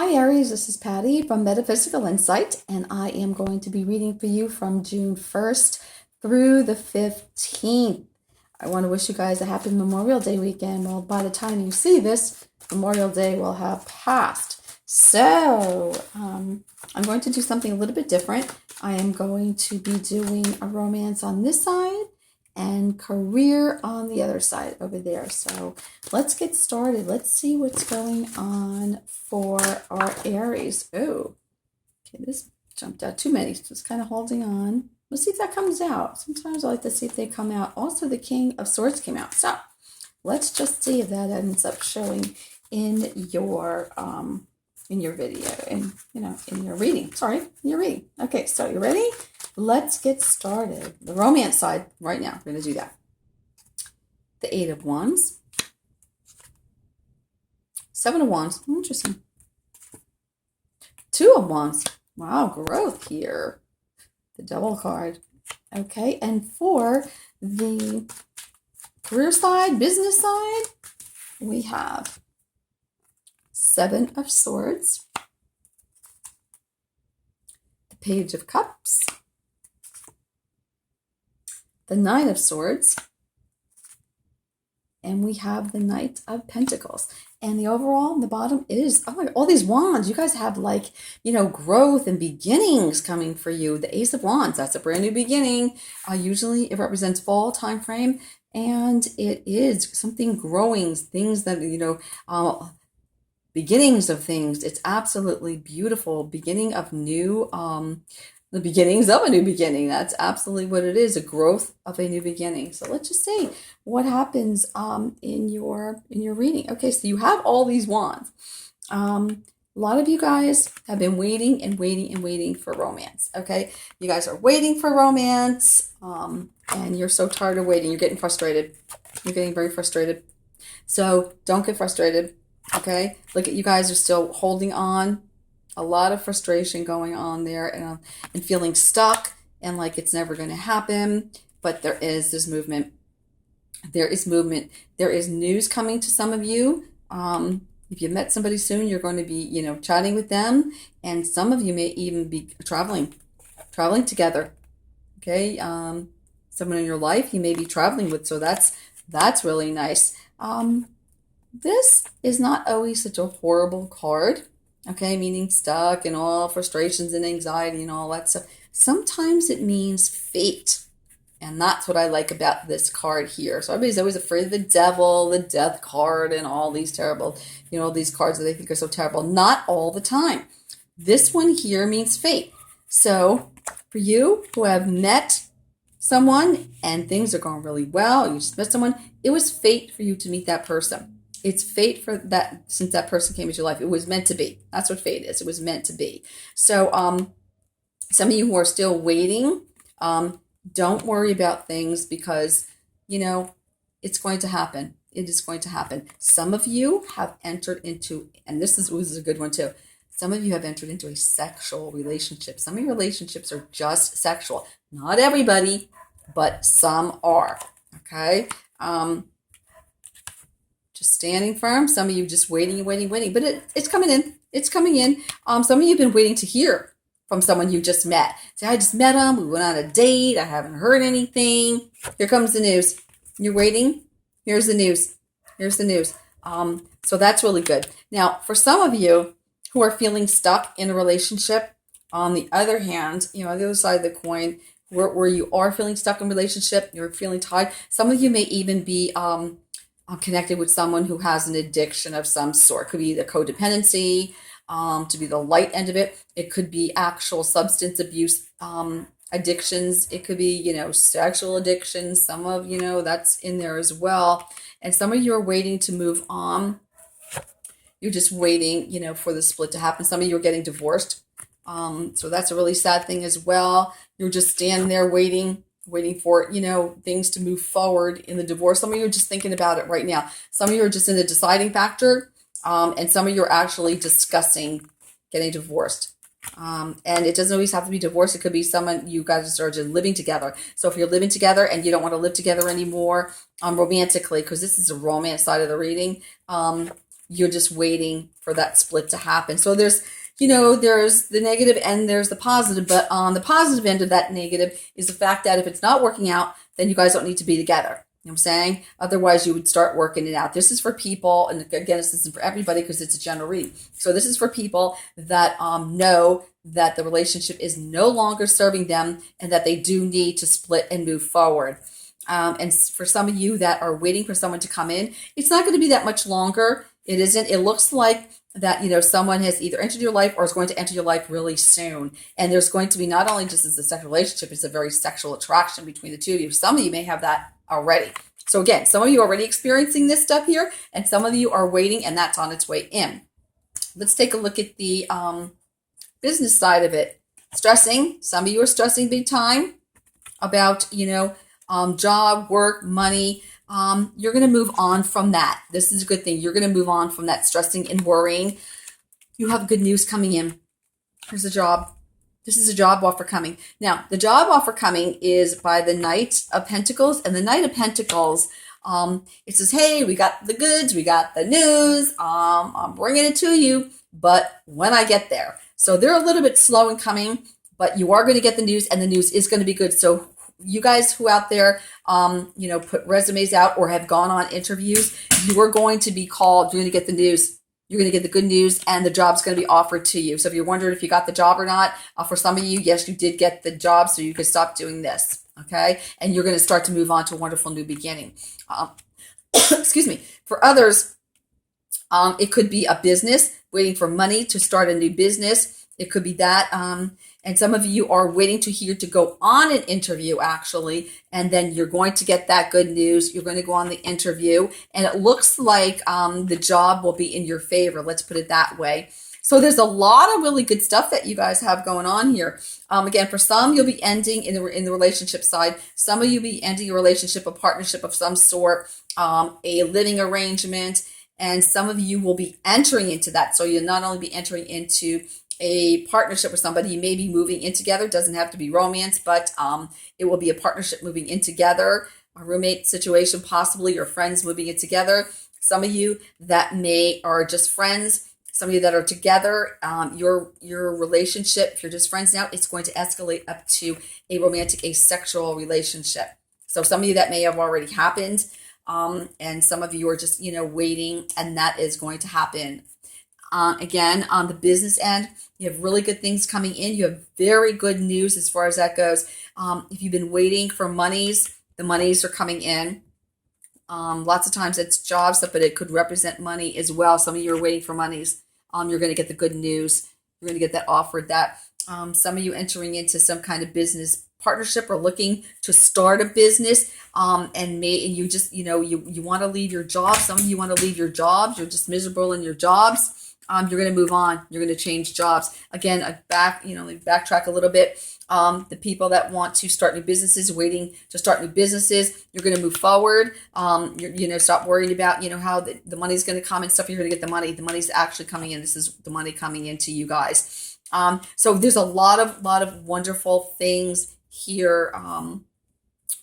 Hi Aries, this is Patty from Metaphysical Insight, and I am going to be reading for you from June 1st through the 15th. I want to wish you guys a happy Memorial Day weekend. Well, by the time you see this, Memorial Day will have passed. So, I'm going to do something a little bit different. I am going to be doing a romance on this side and career on the other side over there. So let's get started. Let's see what's going on for our Aries. Oh, okay, this jumped out too many, so it's kind of holding on. Let's see if that comes out. Sometimes I like to see if they come out. Also, the King of Swords came out. So let's just see if that ends up showing in your video, in your reading. Sorry, in your reading. Okay, so you ready? Let's get started. The romance side right now. We're going to do that. The Eight of Wands. Seven of Wands. Interesting. Two of Wands. Wow, growth here. The Devil card. Okay, and for the career side, business side, we have Seven of Swords. The Page of Cups. The Nine of Swords, and we have the Knight of Pentacles. And the overall, the bottom is, oh my God, all these wands. You guys have growth and beginnings coming for you. The Ace of Wands, that's a brand new beginning. Usually it represents fall time frame, and it is something growing, things that, beginnings of things. It's absolutely beautiful. Beginning of new, the beginnings of a new beginning. That's absolutely what it is, a growth of a new beginning. So let's just see what happens in your reading. Okay, so you have all these wands. A lot of you guys have been waiting and waiting and waiting for romance. Okay, you guys are waiting for romance, and you're so tired of waiting. You're getting frustrated. You're getting very frustrated. So don't get frustrated. Okay, look at you guys are still holding on. A lot of frustration going on there, and feeling stuck and like it's never going to happen. But there is this movement. There is movement. There is news coming to some of you. If you met somebody soon, you're going to be, chatting with them, and some of you may even be traveling together. Okay, someone in your life you may be traveling with, so that's really nice. This is not always such a horrible card. Okay, meaning stuck and all frustrations and anxiety and all that stuff. Sometimes it means fate. And that's what I like about this card here. So everybody's always afraid of the devil, the death card, and all these terrible, these cards that they think are so terrible. Not all the time. This one here means fate. So for you who have met someone and things are going really well, you just met someone, it was fate for you to meet that person. It's fate for that, since that person came into your life. It was meant to be. That's what fate is. It was meant to be. So some of you who are still waiting, don't worry about things because, it's going to happen. It is going to happen. Some of you have entered into, and this is a good one too, some of you have entered into a sexual relationship. Some of your relationships are just sexual. Not everybody, but some are. Okay? Just standing firm. Some of you just waiting and waiting, waiting. But it's coming in. It's coming in. Some of you have been waiting to hear from someone you just met. Say, I just met him. We went on a date. I haven't heard anything. Here comes the news. You're waiting. Here's the news. Here's the news. So that's really good. Now, for some of you who are feeling stuck in a relationship, on the other hand, on the other side of the coin, where you are feeling stuck in a relationship, you're feeling tired. Some of you may even be connected with someone who has an addiction of some sort. It could be the codependency, to be the light end of it. It could be actual substance abuse addictions. It could be, sexual addictions. Some of, that's in there as well. And some of you are waiting to move on. You're just waiting, for the split to happen. Some of you are getting divorced. So that's a really sad thing as well. You're just standing there waiting for, things to move forward in the divorce. Some of you are just thinking about it right now. Some of you are just in the deciding factor, and some of you are actually discussing getting divorced. And it doesn't always have to be divorce. It could be someone you guys are just living together. So if you're living together and you don't want to live together anymore, romantically, because this is the romance side of the reading, You're just waiting for that split to happen. So there's the negative and there's the positive, but on the positive end of that negative is the fact that if it's not working out, then you guys don't need to be together. You know what I'm saying? Otherwise, you would start working it out. This is for people, and again, this isn't for everybody because it's a general read. So this is for people that know that the relationship is no longer serving them and that they do need to split and move forward. And for some of you that are waiting for someone to come in, it's not going to be that much longer. It isn't. It looks like that, someone has either entered your life or is going to enter your life really soon. And there's going to be not only just as a sexual relationship, it's a very sexual attraction between the two of you. Some of you may have that already. So again, some of you are already experiencing this stuff here, and some of you are waiting, and that's on its way in. Let's take a look at the business side of it. Stressing. Some of you are stressing big time about, job, work, money. You're going to move on from that. This is a good thing. You're going to move on from that stressing and worrying. You have good news coming in. Here's a job. This is a job offer coming. Now, the job offer coming is by the Knight of Pentacles. And the Knight of Pentacles, it says, hey, we got the goods. We got the news. I'm bringing it to you. But when I get there. So they're a little bit slow in coming, but you are going to get the news, and the news is going to be good. So you guys who out there, put resumes out or have gone on interviews, you are going to be called. You're going to get the news. You're going to get the good news, and the job's going to be offered to you. So if you're wondering if you got the job or not, for some of you, yes, you did get the job, so you could stop doing this, okay? And you're going to start to move on to a wonderful new beginning. Excuse me. For others, it could be a business, waiting for money to start a new business. It could be that. And some of you are waiting to hear to go on an interview, actually, and then you're going to get that good news. You're going to go on the interview, and it looks like the job will be in your favor. Let's put it that way. So there's a lot of really good stuff that you guys have going on here. Again, for some, you'll be ending in the relationship side. Some of you will be ending a relationship, a partnership of some sort, a living arrangement, and some of you will be entering into that. So you'll not only be entering into a partnership with somebody, you may be moving in together. It doesn't have to be romance, but it will be a partnership moving in together, a roommate situation, possibly your friends moving in together. Some of you that are just friends, some of you that are together, your relationship, if you're just friends now, it's going to escalate up to a romantic, a sexual relationship. So some of you that may have already happened, and some of you are just, waiting, and that is going to happen. Again, on the business end, you have really good things coming in. You have very good news as far as that goes. If you've been waiting for monies, the monies are coming in. Lots of times it's job stuff, but it could represent money as well. Some of you are waiting for monies. You're going to get the good news. You're going to get that offered. That some of you entering into some kind of business partnership or looking to start a business, and you just you want to leave your job. Some of you want to leave your jobs. You're just miserable in your jobs. You're going to move on. You're going to change jobs. Again, backtrack a little bit. The people that want to start new businesses, waiting to start new businesses, you're going to move forward. Stop worrying about, how the money's going to come and stuff. You're going to get the money. The money's actually coming in. This is the money coming into you guys. So there's a lot of wonderful things here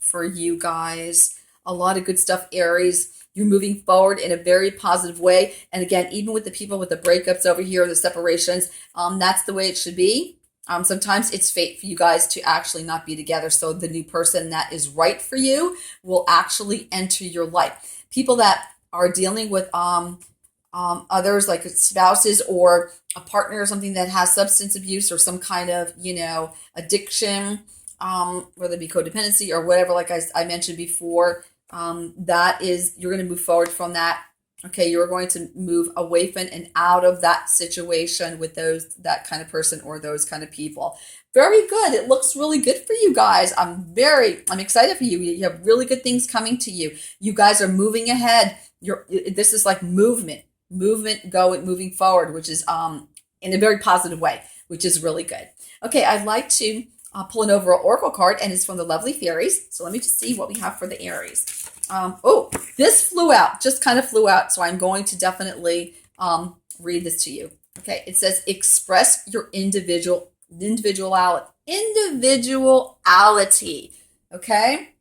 for you guys. A lot of good stuff, Aries. You're moving forward in a very positive way. And again, even with the people with the breakups over here, the separations, that's the way it should be. Sometimes it's fate for you guys to actually not be together. So the new person that is right for you will actually enter your life. People that are dealing with others, like spouses or a partner or something that has substance abuse or some kind of, addiction, whether it be codependency or whatever, like I mentioned before, you're going to move forward from that. Okay, you're going to move away from and out of that situation with that kind of person or those kind of people. Very good. It looks really good for you guys. I'm excited for you. You have really good things coming to you. You guys are moving ahead. This is like moving forward, which is in a very positive way, which is really good. Okay, I'd like to pull an overall oracle card, and it's from the lovely fairies. So let me just see what we have for the Aries. This just kind of flew out. So I'm going to definitely read this to you. Okay, it says, express your individuality. Okay,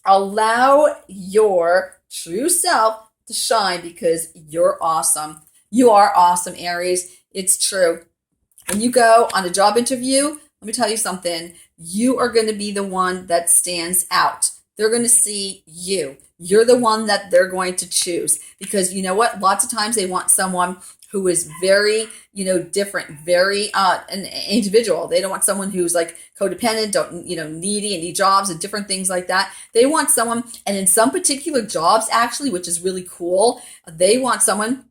allow your true self to shine because you're awesome. You are awesome, Aries. It's true. When you go on a job interview, let me tell you something. You are going to be the one that stands out. They're going to see you. You're the one that they're going to choose because you know what? Lots of times they want someone who is very, different, very an individual. They don't want someone who's like codependent, needy and need jobs and different things like that. They want someone, and in some particular jobs actually, which is really cool, they want someone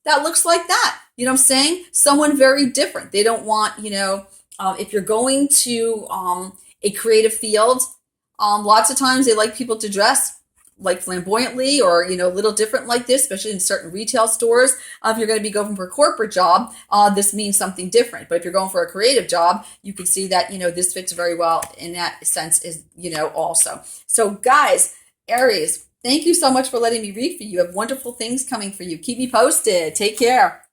that looks like that. You know what I'm saying? Someone very different. They don't want, if you're going to a creative field, lots of times they like people to dress like flamboyantly or, a little different like this, especially in certain retail stores. If you're going to be going for a corporate job, this means something different. But if you're going for a creative job, you can see that, this fits very well in that sense is, also. So guys, Aries, thank you so much for letting me read for you. You have wonderful things coming for you. Keep me posted. Take care.